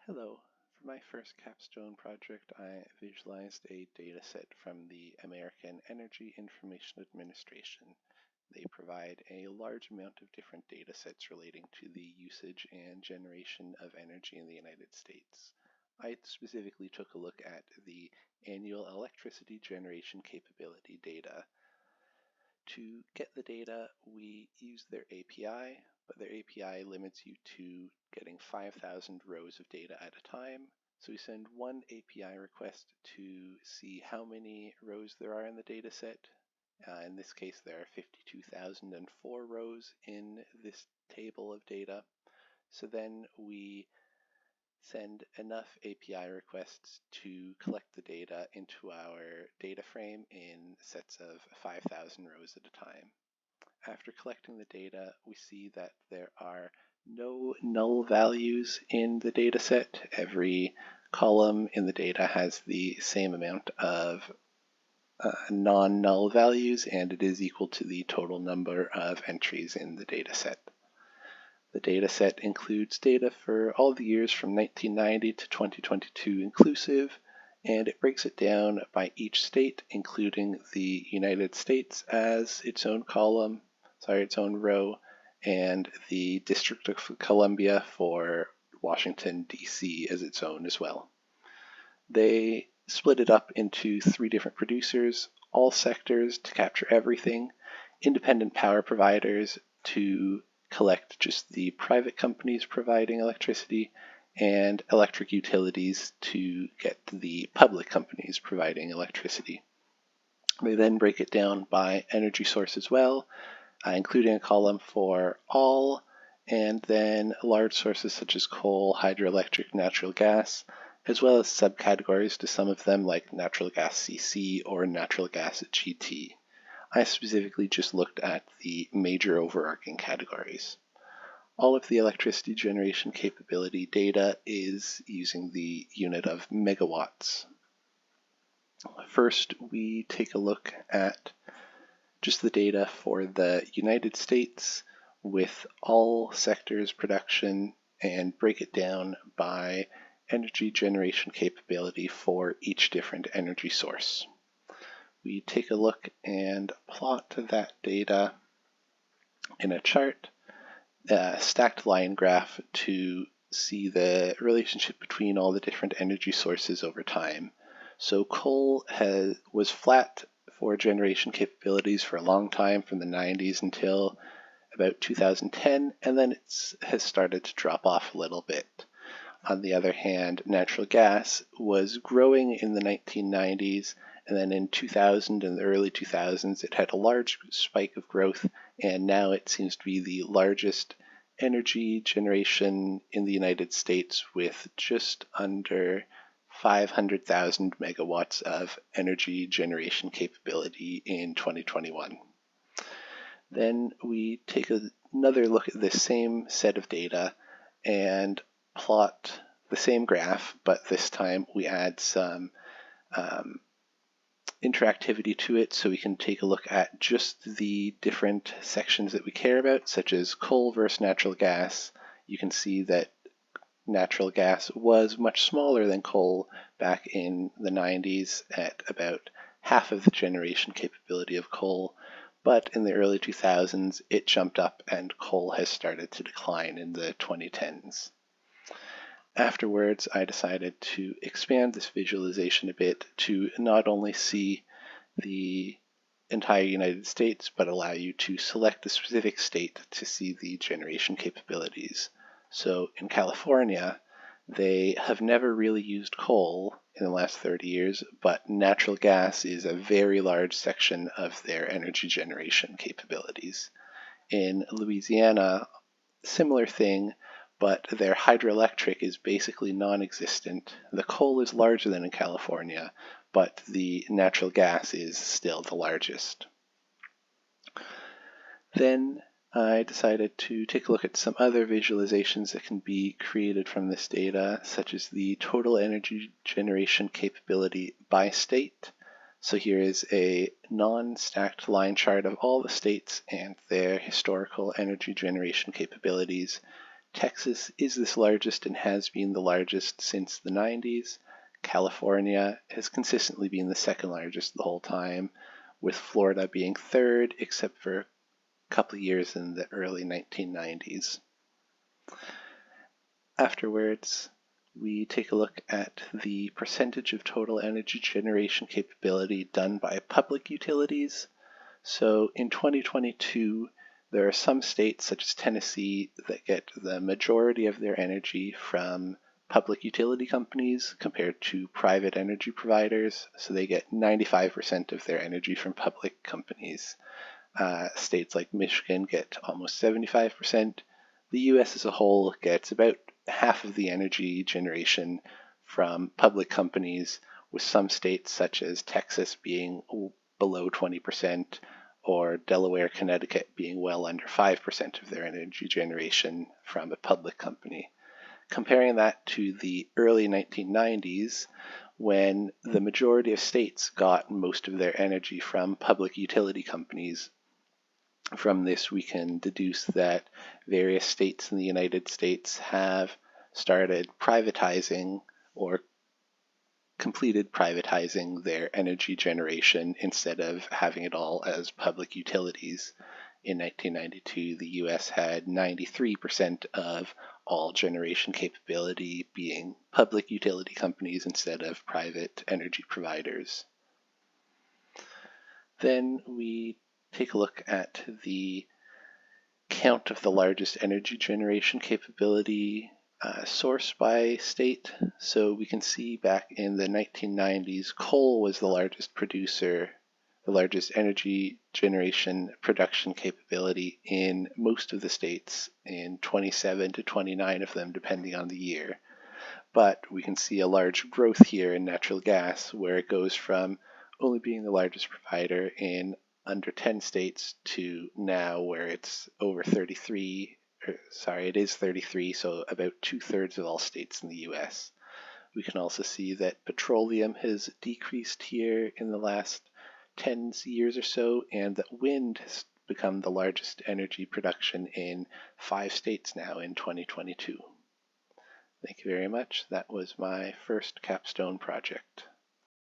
Hello. For my first Capstone project, I visualized a dataset from the American Energy Information Administration. They provide a large amount of different datasets relating to the usage and generation of energy in the United States. I specifically took a look at the annual electricity generation capability data. To get the data, we use their API, but their API limits you to getting 5,000 rows of data at a time. So we send one API request to see how many rows there are in the data set. In this case, there are 52,004 rows in this table of data. So then we send enough API requests to collect the data into our data frame in sets of 5,000 rows at a time. After collecting the data, we see that there are no null values in the data set. Every column in the data has the same amount of non-null values, and it is equal to the total number of entries in the data set. The dataset includes data for all the years from 1990 to 2022 inclusive, and it breaks it down by each state, including the United States as its own its own row, and the District of Columbia for Washington, D.C. as its own as well. They split it up into 3 different producers, all sectors to capture everything, independent power providers to collect just the private companies providing electricity, and electric utilities to get the public companies providing electricity. They then break it down by energy source as well, including a column for all, and then large sources such as coal, hydroelectric, natural gas, as well as subcategories to some of them like natural gas CC or natural gas GT. I specifically just looked at the major overarching categories. All of the electricity generation capability data is using the unit of megawatts. First, we take a look at just the data for the United States with all sectors production and break it down by energy generation capability for each different energy source. We take a look and plot that data in a chart, a stacked line graph to see the relationship between all the different energy sources over time. So coal was flat for generation capabilities for a long time, from the 90s until about 2010, and then it has started to drop off a little bit. On the other hand, natural gas was growing in the 1990s, and then in 2000 and the early 2000s, it had a large spike of growth, and now it seems to be the largest energy generation in the United States with just under 500,000 megawatts of energy generation capability in 2021. Then we take another look at this same set of data and plot the same graph, but this time we add some interactivity to it so we can take a look at just the different sections that we care about, such as coal versus natural gas. You can see that natural gas was much smaller than coal back in the 90s at about half of the generation capability of coal, but in the early 2000s it jumped up and coal has started to decline in the 2010s. Afterwards, I decided to expand this visualization a bit to not only see the entire United States, but allow you to select a specific state to see the generation capabilities. So in California, they have never really used coal in the last 30 years, but natural gas is a very large section of their energy generation capabilities. In Louisiana, similar thing, but their hydroelectric is basically non-existent. The coal is larger than in California, but the natural gas is still the largest. Then I decided to take a look at some other visualizations that can be created from this data, such as the total energy generation capability by state. So here is a non-stacked line chart of all the states and their historical energy generation capabilities Texas is this largest and has been the largest since the 90s. California has consistently been the second largest the whole time, with Florida being third, except for a couple of years in the early 1990s. Afterwards, we take a look at the percentage of total energy generation capability done by public utilities. So in 2022, there are some states, such as Tennessee, that get the majority of their energy from public utility companies compared to private energy providers. So they get 95% of their energy from public companies. States like Michigan get almost 75%. The US as a whole gets about half of the energy generation from public companies, with some states such as Texas being below 20%, or Delaware, Connecticut being well under 5% of their energy generation from a public company. Comparing that to the early 1990s, when the majority of states got most of their energy from public utility companies. From this, we can deduce that various states in the United States have started privatizing or completed privatizing their energy generation instead of having it all as public utilities. In 1992, the US had 93% of all generation capability being public utility companies instead of private energy providers. Then we take a look at the count of the largest energy generation capability source by state. So we can see back in the 1990s, coal was the largest producer, the largest energy generation production capability in most of the states, in 27 to 29 of them, depending on the year. But we can see a large growth here in natural gas, where it goes from only being the largest provider in under 10 states to now where it's over 33. It is 33, so about 2/3 of all states in the US. We can also see that petroleum has decreased here in the last 10 years or so, and that wind has become the largest energy production in 5 states now in 2022. Thank you very much. That was my first capstone project.